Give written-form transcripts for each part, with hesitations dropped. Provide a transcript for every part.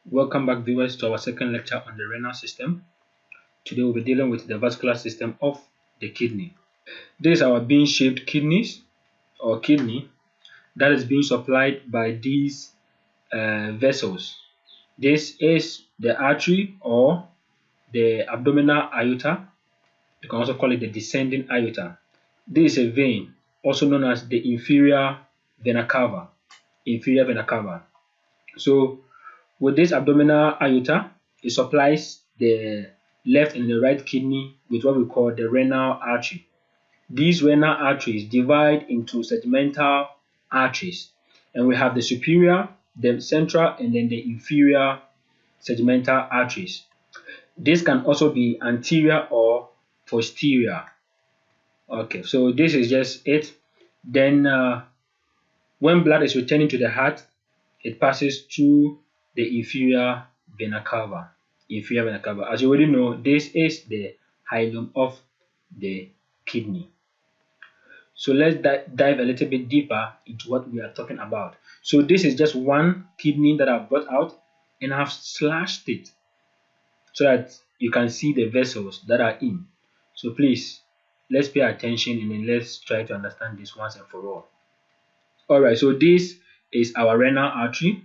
Welcome back, viewers, to our second lecture on the renal system. Today we'll be dealing with the vascular system of the kidney. This is our bean-shaped kidneys or kidney that is being supplied by these vessels. This is the artery or the abdominal aorta. You can also call it the descending aorta. This is a vein, also known as the inferior vena cava. Inferior vena cava. So with this abdominal aorta, it supplies the left and the right kidney with what we call the renal artery. These renal arteries divide into segmental arteries, and we have the superior, the central, and then the inferior segmental arteries. This can also be anterior or posterior. Okay, so this is just it. Then when blood is returning to the heart, it passes through the inferior vena cava. Inferior vena cava. As you already know, this is the hilum of the kidney. So let's dive a little bit deeper into what we are talking about. So this is just one kidney that I've brought out, and I've slashed it so that you can see the vessels that are in. So please, let's pay attention and then let's try to understand this once and for all. Alright, so this is our renal artery.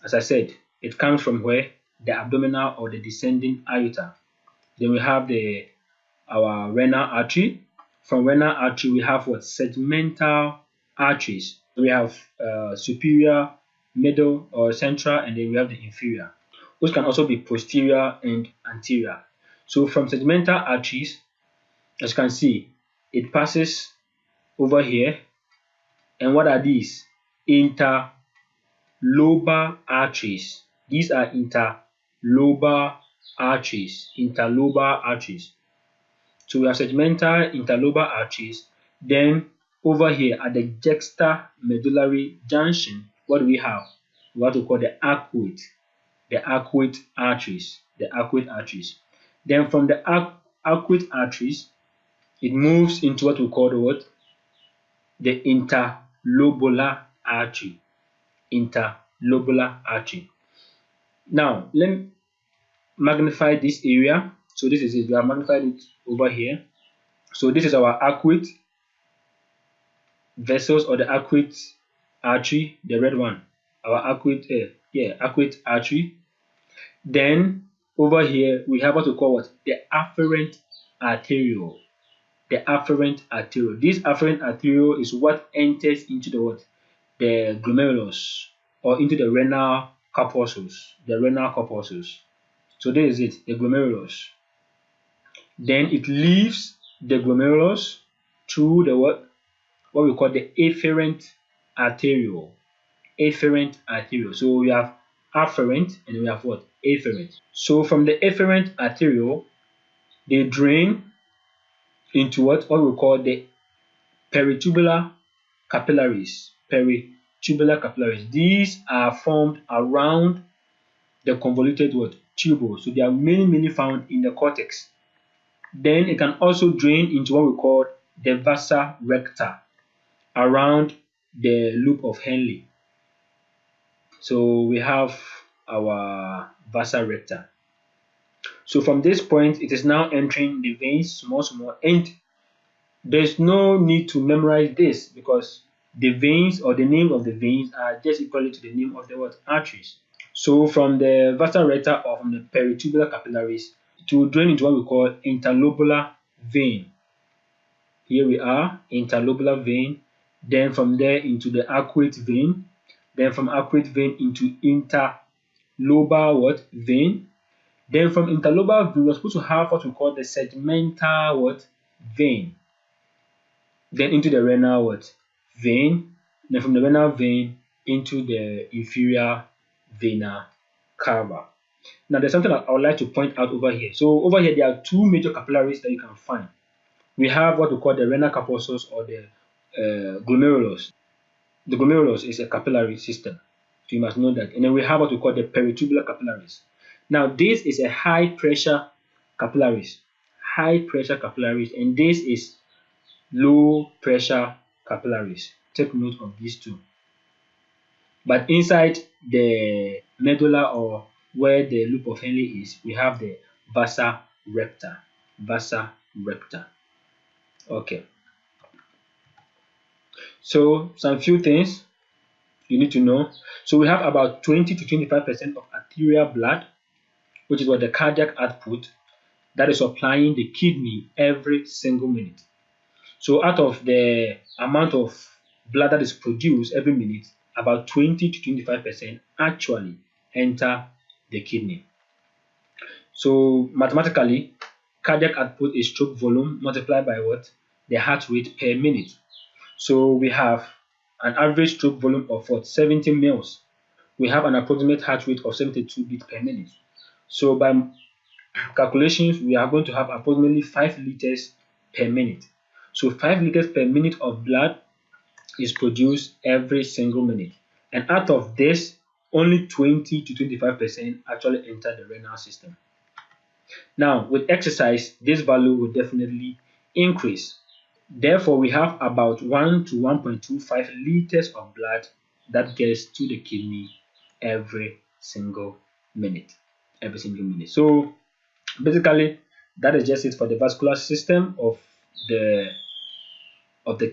As I said, it comes from where? The abdominal or the descending aorta. Then we have our renal artery. From renal artery, we have what? Segmental arteries. We have superior, middle or central, and then we have the inferior, which can also be posterior and anterior. So from segmental arteries, as you can see, it passes over here. And what are these? Interlobar arteries. These are interlobar arteries. Interlobar arteries. So we have segmental interlobar arteries. Then over here at the juxtamedullary junction, what do we have? What we call the arcuate. The arcuate arteries. The arcuate arteries. Then from the arcuate arteries, it moves into what we call the what? The interlobular artery. Interlobular artery. Now, let me magnify this area. So this is it. We have magnified it over here. So this is our arcuate vessels or the arcuate artery, the red one. Our arcuate, arcuate artery. Then over here we have what we call what? The afferent arteriole. The afferent arteriole. This afferent arteriole is what enters into the what? The glomerulus or into the renal corpuscles. The renal corpuscles. So this is it, the glomerulus. Then it leaves the glomerulus through the what we call the efferent arteriole. Efferent arteriole. So we have afferent and we have what? Efferent. So from the efferent arteriole, they drain into what we call the peritubular capillaries. Peritubular capillaries. These are formed around the convoluted what? Tubule. So they are mainly found in the cortex. Then it can also drain into what we call the vasa recta around the loop of Henle. So we have our vasa recta. So from this point, it is now entering the veins small, and there's no need to memorize this because the veins or the name of the veins are just equal to the name of the what? Arteries. So from the vasa recta or from the peritubular capillaries, to drain into what we call interlobular vein. Here we are, interlobular vein. Then from there into the arcuate vein. Then from arcuate vein into interlobar what? Vein. Then from interlobar vein, we're supposed to have what we call the segmental what? Vein. Then into the renal what? Vein. Then from the renal vein into the inferior vena cava. Now there's something I would like to point out over here. So over here there are two major capillaries that you can find. We have what we call the renal corpuscles or the glomerulus. The glomerulus is a capillary system, so you must know that. And then we have what we call the peritubular capillaries. Now this is a high pressure capillaries. High pressure capillaries, and this is low pressure capillaries. Take note of these two. But inside the medulla or where the loop of Henle is, we have the vasa recta. Vasa recta. Okay. So some few things you need to know. So we have about 20 to 25% of arterial blood, which is what the cardiac output, that is supplying the kidney every single minute. So out of the amount of blood that is produced every minute, about 20 to 25% actually enter the kidney. So mathematically, cardiac output is stroke volume multiplied by what? The heart rate per minute. So we have an average stroke volume of what? 70 mils. We have an approximate heart rate of 72 beats per minute. So by calculations, we are going to have approximately 5 liters per minute. So 5 liters per minute of blood is produced every single minute. And out of this, only 20 to 25% actually enter the renal system. Now, with exercise, this value will definitely increase. Therefore, we have about 1 to 1.25 liters of blood that gets to the kidney every single minute. Every single minute. So, basically, that is just it for the vascular system of the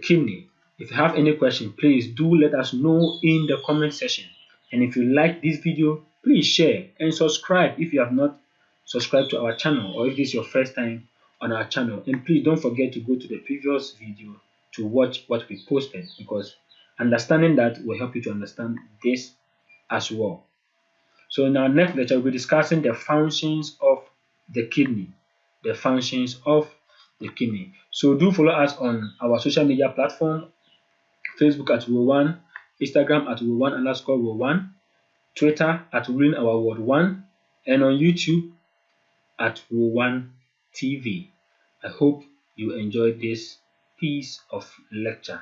kidney. If you have any question, please do let us know in the comment section. And if you like this video, please share and subscribe if you have not subscribed to our channel, or if this is your first time on our channel. And please don't forget to go to the previous video to watch what we posted, because understanding that will help you to understand this as well. So in our next lecture, we'll be discussing the functions of the kidney. The functions of the kidney. So do follow us on our social media platform: Facebook at Row1, Instagram at Row1_Row1, Twitter at Ruling Our World 1, and on YouTube at Row1 TV. I hope you enjoyed this piece of lecture.